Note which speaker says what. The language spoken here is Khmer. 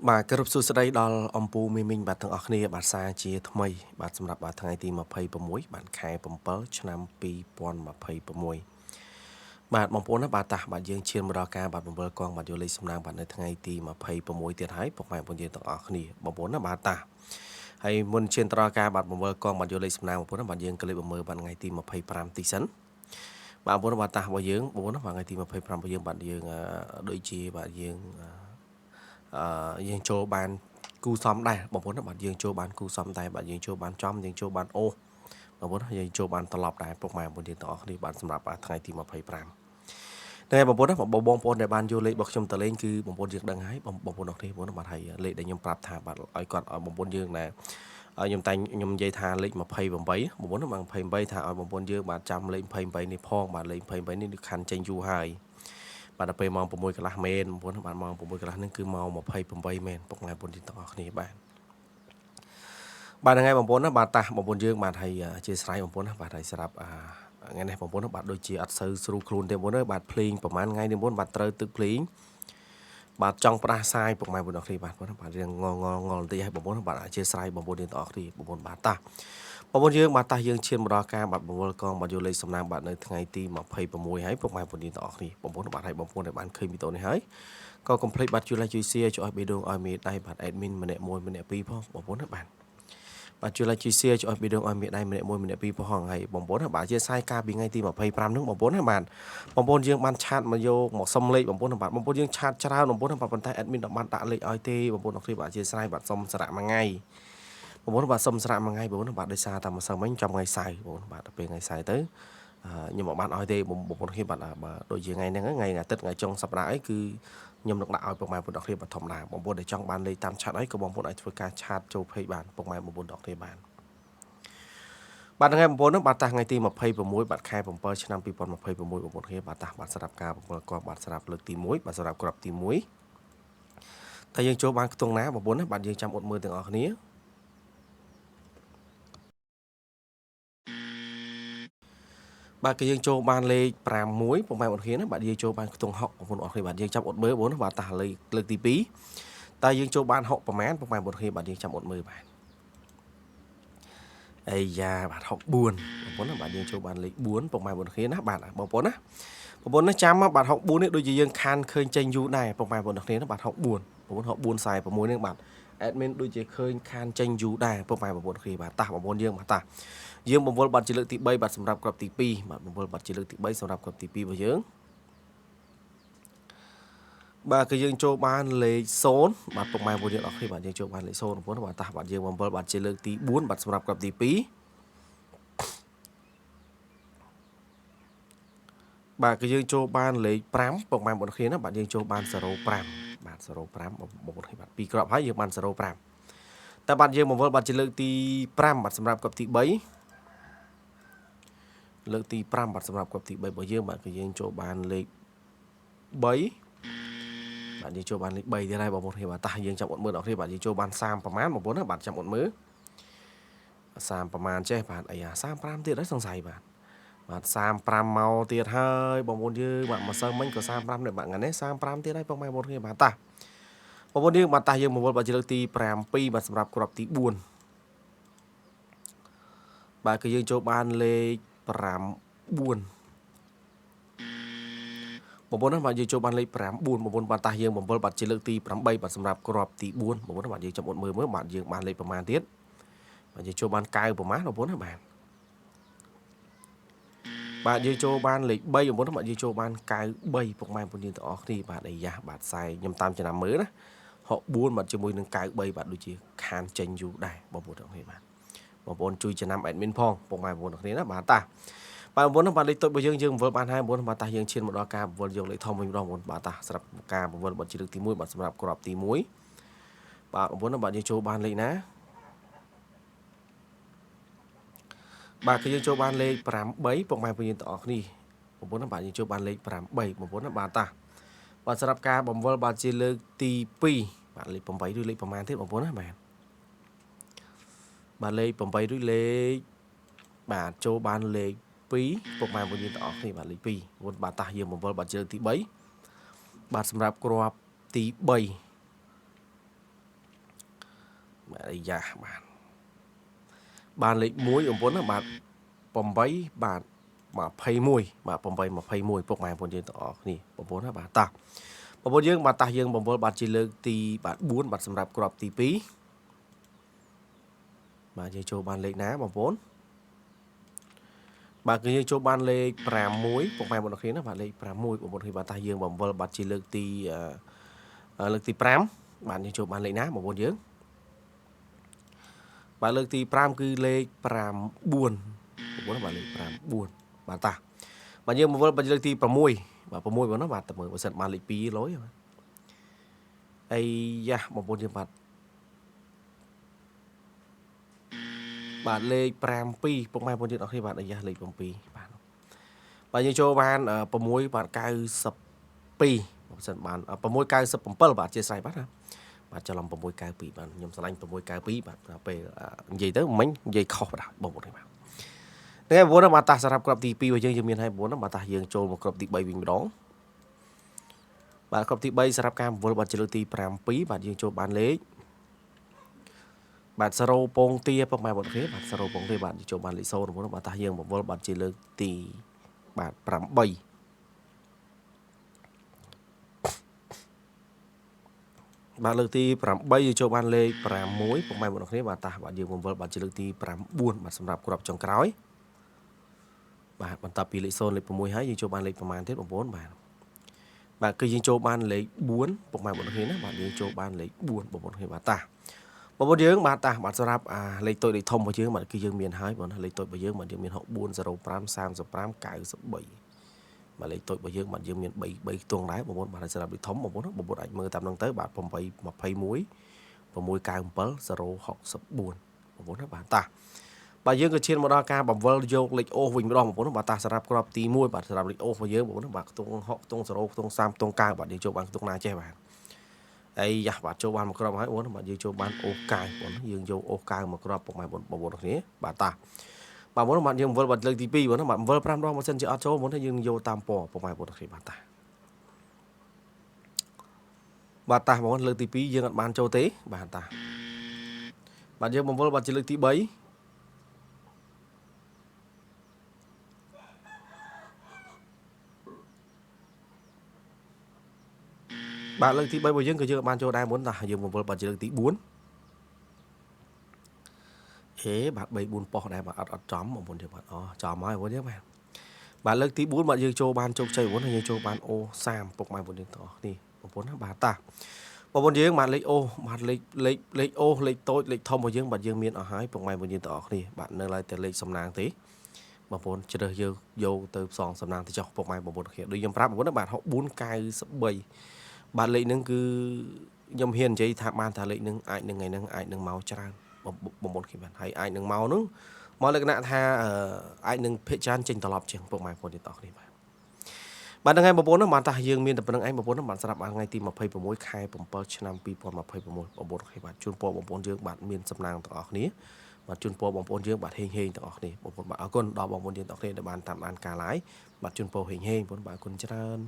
Speaker 1: បាទគោរពសួស្តីដល់អំពូមីមីងបាទទាំងអស់គ្នាបាទសារជាថ្មីបាទសម្រាប់បាទថ្ងៃទី26បាទខែ7ឆ្នាំ2026បាទបងប្អូនណាបាទតាបាទយើងឈានមកដល់ការបាទបង្វិលកងបាទយកលេខសំណាងបាទនៅថ្ងៃទី26ទៀតហើយពុកម៉ែបងប្អូនយើងទាំងអស់គ្នាបងប្អូនណាបាទតាហើយមុនឈានទៅដល់ការបាទបង្វិលកងបាទយកលេខសំណាងបងប្អូនណាបាទយើងក៏លេខបំមើបាទថ្ងៃទី25ទីសិនបាទបងប្អូនបាទតារបស់យើងបងប្អូនណាបាទថ្ងៃទី25របស់យើងបាទយើងដូចជាបាទយើងចូលបានគូសំដែរបងប្អូនណាបាទយើងចូលបានគូសំដែរបាទយើងចូលបានចំយើងចូលបានអូសបងប្អូនណាយើងចូលបានត្រឡប់ដែរពុកម៉ែបងប្អូនយើងទាំងអស់គ្នាបាទសម្រាប់ថ្ងៃទី25តែបងប្អូនណាបងប្អូនដែលបានយកលេខរបស់ខ្ញុំទៅលេងគឺបងប្អូនយើងដឹងហើយបងប្អូនអរគ្នាបងប្អូនបាទហើយលេខដែលខ្ញុំប្រាប់ថាបាទឲ្យគាត់ឲ្យបងប្អូនយើងណាខ្ញុំនិយាយថាលេខ28បងប្អូនណាបាទ28ថាឲ្យបងប្អូនយើងបាទចាំលេខ28នេះផងបាទលេខ28នេះខាន់ចេញយូរហើយបាទដល់ពេលម៉ោង6កន្លះមែនបងប្អូនបាទម៉ោង6កន្លះនេះគឺម៉ោង28មែនពុកម៉ែបងប្អូនទាំងអស់គ្នាបាទថ្ងៃបងប្អូនណាបាទតាបងប្អូនយើងបាទហើយអធិស្ឋានបងប្អូនណាបាទហើយសម្រាប់ថ្ងៃនេះបងប្អូនណាបាទដូចជាអត់សូវស្រួលខ្លួនទេបងប្អូនអើយបាទភ្លេងប្រហែលថ្ងៃនេះបងប្អូនបាទត្រូវទឹកភ្លេងបាទចង់ផ្ដាសាយពុកម៉ែបងប្អូនគ្នាបាទបាទរៀងងល់បន្តិចឲ្យបងប្អូនបាទអធិស្ឋានបងប្អូនទាំងអស់គ្នាបងប្អូនបាទតាបងប្អូនយើងបាទតាយើងឈានមកដល់ការបាទបង្វិលកងបាទយកលេខសំណាងបាទនៅថ្ងៃទី26ហើយពុកម៉ែបងប្អូនទាំងអស់គ្នាបងប្អូនបាទហើយបងប្អូនដែលបានឃើញវីដេអូនេះហើយក៏កុំភ្លេចបាទជួយ like ជួយ share ជួយឲ្យបេដងឲ្យមេដៃបាទ admin ម្នាក់មួយម្នាក់ពីរផងបងប្អូនណាបាទជួយ like ជួយ share ជួយឲ្យបេដងឲ្យមេដៃម្នាក់មួយម្នាក់ពីរផងហើយបងប្អូនណាបាទជាសាយការពីថ្ងៃទី25ហ្នឹងបងប្អូនណាបាទបងប្អូនយើងបានឆាតមកយកមកសុំលេខបងប្អូនណាបាទបងប្អូនយើងឆាតច្រើនបងប្អូនណាបាទប៉ុន្តែ admin បានដាក់លេខឲ្យទេបងប្អូនអរគ្នាបាទជាសាយបាទសុំសារៈមួយថ្ងៃបងប្អូនបាទសុំសារៈមួយថ្ងៃបងប្អូនបាទដោយសារតែម្សិលមិញចាំថ្ងៃសៅរ៍បងប្អូនបាទដល់ពេលថ្ងៃសៅរ៍ទៅខ្ញុំមកបានឲ្យទេបងប្អូនគ្នាបាទដូចជាថ្ងៃហ្នឹងថ្ងៃអាទិត្យថ្ងៃចុងសប្តាហ៍អីគឺខ្ញុំនឹងដាក់ឲ្យពុកម៉ែបងប្អូនអរគ្នាបាទធម្មតាបងប្អូនដែលចង់បានលេខតាមឆាតអីក៏បងប្អូនអាចធ្វើការឆាតចូល page បានពុកម៉ែបងប្អូនអរគ្នាបានបាទថ្ងៃបងប្អូនបាទតាថ្ងៃទី26បាទខែ7ឆ្នាំ2026បងប្អូនគ្នាបាទតាបាទសម្រាប់ការបង្កប់បាទសម្រាប់លើកទី1បាទសម្រាប់ក្របទី1តែយើងចូលបានខ្ទង់ណាបងប្អូនណាបាទយើងចាំអត់មើលទាំងអស់គ្នាបាទគឺយើងចូលបានលេខ51ពុកម៉ែបងប្អូនគ្នាណាបាទយើងចូលបានខ្ទង់6បងប្អូនអរគ្នាបាទយើងចាំអត់មើលបងប្អូនបាទតាលើកទី2តែយើងចូលបាន6ប្រមាណពុកម៉ែបងប្អូនគ្នាបាទយើងចាំអត់មើលបាទអីយ៉ាបាទ64បងប្អូនណាបាទយើងចូលបានលេខ4ពុកម៉ែបងប្អូនគ្នាណាបាទបងប្អូនណាបងប្អូនណាចាំបាទ64នេះដូចជាយើងខានឃើញចេញយូរដែរពុកម៉ែបងប្អូនគ្នាណាបាទ64បងប្អូន64 46នេះបាទ admin ដូចជាឃើញខានចេញយូរដែរពុកម៉ែបងប្អូនគ្នាបាទតាបងប្អូនយើងបាទតាយើងបង្វិលបាត់ជាលើកទី3បាទសម្រាប់ក្របទី2បាទបង្វិលបាត់ជាលើកទី3សម្រាប់ក្របទី2របស់យើងបាទគឺយើងចូលបានលេខ0បាទពុកម៉ែបងប្អូនយើងអរគ្នាបាទយើងចូលបានលេខ0បងប្អូនបាទតាបាទយើងបង្វិលបាត់ជាលើកទី4បាទសម្រាប់ក្របទី2បាទគឺយើងចូលបានលេខ5ពុកម៉ែបងប្អូនគ្នាណាបាទយើងចូលបាន05បាទ05បងប្អូនគ្នាបាទ2គ្រាប់ហើយយើងបាន05តែបាទយើងបង្វិលបាត់ជាលើកទី5បាទសម្រាប់ក្របទី3លើកទី5បាទសម្រាប់ក្របទី3របស់យើងបាទគឺយើងចូលបានលេខ3បាទយើងចូលបានលេខ3ទៀតហើយបងប្អូនគ្នាបាទតាយើងចាំអត់មើលដល់គ្នាបាទយើងចូលបាន30ប្រមាណបងប្អូនណាបាទចាំអត់មើល30ប្រមាណចេះបាទអាយ៉ា35ទៀតហើយសង្ស័យបាទ35មកទៀតហើយបងប្អូនយើងបាទម្សិលមិញក៏35ដែរបាទថ្ងៃនេះ35ទៀតហើយបងប្អូនគ្នាបាទតាបងប្អូនយើងបាទតាយើងមកវល់បាទជាលើកទី7បាទសម្រាប់ក្របទី4បាទគឺយើងចូលបានលេខ9បងប្អូនណាបាទយើងចូលបានលេខ9បងប្អូនបាទតាយើងបង្វិលបាទជាលើកទី8បាទសម្រាប់ក្របទី4បងប្អូនបាទយើងចាំអត់មើលបាទយើងបានលេខប្រមាណទៀតបាទយើងចូលបាន9ប្រមាណបងប្អូនណាបាទយើងចូលបានលេខ3បងប្អូនបាទយើងចូលបាន93ពុកម៉ែបងប្អូនទាំងអស់គ្នាបាទអាយ៉ាបាទខ្សែខ្ញុំតាមចំណាំមើលណា64បាទជាមួយនឹង93បាទដូចជាខានចេញយូរដែរបងប្អូនទាំងគ្នាបាទបងប្អូនជួយចំណាំ admin ផងពុកម៉ែបងប្អូនទាំងគ្នាណាបាទតាបាទបងប្អូនបាទលេខតូចរបស់យើងបង្វិលបានហើយបងប្អូនបាទតាយើងឈានមកដល់ការបង្វិលយកលេខធំវិញម្ដងបងប្អូនបាទតាសម្រាប់ការបង្វិលបាត់ជាលើកទី1បាទសម្រាប់ក្របទី1បាទបងប្អូនបាទយើងចូលបានលេខណាបាទគឺយើងចូលបានលេខ8ពុកម៉ែបងប្អូនទាំងអស់គ្នាបងប្អូនបាទយើងចូលបានលេខ8បងប្អូនណាបាទតាបាទសម្រាប់ការបង្វិលបាទជាលើកទី2បាទលេខ8ឬលេខប្រមាណទៀតបងប្អូនណាបាទលេខ8ឬលេខបាទចូលបានលេខ2ពុកម៉ែបងប្អូនទាំងអស់គ្នាបាទលេខ2បងប្អូនបាទតាយើងបង្វិលបាទជាលើកទី3បាទសម្រាប់គ្រាប់ទី3 បាទអាយ៉ាបានលេខ1បងប្អូនណាបាទ8បាទ21បាទ8 21ពុកម៉ែបងប្អូនយើងទាំងអស់គ្នាបងប្អូនណាបាទតោះបងប្អូនយើងបាទតោះយើងបងប្អូនបាទជាលើកទីបាទ4បាទសម្រាប់គ្រាប់ទី2បាទយើងចូលបានលេខណាបងប្អូនបាទគឺយើងចូលបានលេខ6ពុកម៉ែបងប្អូនគ្នាណាបាទលេខ6បងប្អូនគ្នាបាទតោះយើងបងប្អូនបាទជាលើកទី5បាទយើងចូលបានលេខណាបងប្អូនយើងបាទលើកទី5គឺលេខ9បងប្អូនបាទលេខ9បាទតាបាទយើងមកវល់បាទលើកទី6បាទ6បងប្អូនណាបាទតើមើលបើសិនបានលេខ2លុយអីយ៉ាបងប្អូនយើងបាទលេខ7ពុកម៉ែបងប្អូនយើងអរគ្នាបាទអាយ៉ាលេខ7បាទយើងចូលបាន6បាទ92បើសិនបាន697បាទជាស្រ័យបាទណាបាទច្រឡំ692បាទខ្ញុំឆ្លាញ់692បាទពេលនិយាយទៅមិញនិយាយខុសបាទបងប្អូនបាទថ្ងៃបងប្អូនបាទតាសម្រាប់គ្រាប់ទី2របស់យើងមានហើយបងប្អូនបាទតាយើងចូលមកគ្រាប់ទី3វិញម្ដងបាទគ្រាប់ទី3សម្រាប់ការបង្វិលបាទជាលើកទី7បាទយើងចូលបានលេខបាទ0ពងទាពុកម៉ែបងប្អូនគ្នាបាទ0ពងទាបាទយើងចូលបានលេខ0បងប្អូនបាទតាយើងបង្វិលបាទជាលើកទីបាទ8បាទលើកទី8យើងចូលបានលេខ6ពុកម៉ែបងប្អូនគ្នាបាទតាបាទយើងបង្វិលបាទជាលើកទី9បាទសម្រាប់គ្រាប់ចុងក្រោយបាទបន្ទាប់ពីលេខ0លេខ6ហើយយើងចូលបានលេខប្រមាណទៀតបងប្អូនបាទគឺយើងចូលបានលេខ4ពុកម៉ែបងប្អូនគ្នាណាបាទយើងចូលបានលេខ4បងប្អូនគ្នាបាទតាបងប្អូនយើងបាទតាបាទសម្រាប់លេខតូចលេខធំរបស់យើងបាទគឺយើងមានហើយបងណាលេខតូចរបស់យើងបាទយើងមាន64 05 35 93បាទលេខតូចរបស់យើងបាទយើងមាន3ខ្ទង់ដែរបងប្អូនបាទសម្រាប់លេខធំបងប្អូនបងប្អូនអាចមើលតាមហ្នឹងទៅបាទ8 21 697 064បងប្អូនណាបាទតាបាទយើងក៏ឈានមកដល់ការបង្វិលយកលេខអូសវិញម្ដងបងប្អូនបាទតាសម្រាប់គ្រាប់ទី1បាទសម្រាប់លេខអូសរបស់យើងបងប្អូនបាទខ្ទង់6ខ្ទង់0ខ្ទង់30ខ្ទង់9បាទយើងចូលបានខ្ទង់ណាចេះបាទហើយយ៉ាបាទចូលបានមួយគ្រាប់ហើយបងប្អូនបាទយើងចូលបានអូស9បងប្អូនយើងយកអូស9មួយគ្រាប់ពុកម៉ែបងប្អូនគ្នាបាទតាបាទបងប្អូនបាទយើងបង្វិលបាទលើកទី2បងប្អូនបាទបង្វិល5ដងបើសិនជាអត់ចូលបងប្អូនយើងយកតាមពណ៌ពុកម៉ែបងប្អូនគ្នាបាទតាបាទតាបងប្អូនលើកទី2យើងអត់បានចូលទេបាទតាបាទយើងបង្វិលបាទជាលើកទី3បាទលើកទី3របស់យើងក៏យើងបានចូលដែរមុនតាយើងបង្វិលបាទជាលើកទី4បាទ3 4ប៉ុស្តិ៍ដែរបាទអត់ចំបងប្អូនយើងបាទចំហើយបងប្អូនយើងបាទលើកទី4បាទយើងចូលបានជោគជ័យបងប្អូនយើងចូលបានអូ30ពុកម៉ែបងប្អូនយើងទាំងអស់នេះបងប្អូនណាបាទតាបងប្អូនយើងបាទលេខអូបាទលេខអូលេខតូចលេខធំរបស់យើងបាទយើងមានអស់ហើយពុកម៉ែបងប្អូនយើងទាំងអស់គ្នាបាទនៅឡើយតែលេខសំណាងទេបងប្អូនជ្រើសយកទៅផ្សងសំណាងទៅចុះពុកម៉ែបងប្អូនគ្នាដូចខ្ញុំប្រាប់បងប្អូនណាបាទ64 93បាទលេខហ្នឹងគឺខ្ញុំហ៊ាននិយាយថាបានថាលេខហ្នឹងអាចនឹងថ្ងៃហ្នឹងអាចនឹងមកច្រើនបងប្អូនគ្នាបាទហើយអាចនឹងមកហ្នឹងមកលក្ខណៈថាអាចនឹងភាគច្រើនចេញត្រឡប់ជាងពុកម៉ែបងប្អូនទាំងអស់គ្នាបាទហ្នឹងហើយបងប្អូនណាបាទតាយើងមានតែប៉ុណ្្នឹងឯងបងប្អូនណាបាទសម្រាប់ថ្ងៃទី26ខែ7ឆ្នាំ2026បងប្អូនគ្នាបាទជូនពរបងប្អូនយើងបាទមានសំណាងទាំងអស់គ្នាបាទជូនពរបងប្អូនយើងបាទហេងទាំងអស់គ្នាបងប្អូនបាទអរគុណដល់បងប្អូនយើងទាំងអស់គ្នាដែលបានតាមដានការ live បាទជូនពរហេងបងប្អូនបាទអរគុណច្រើន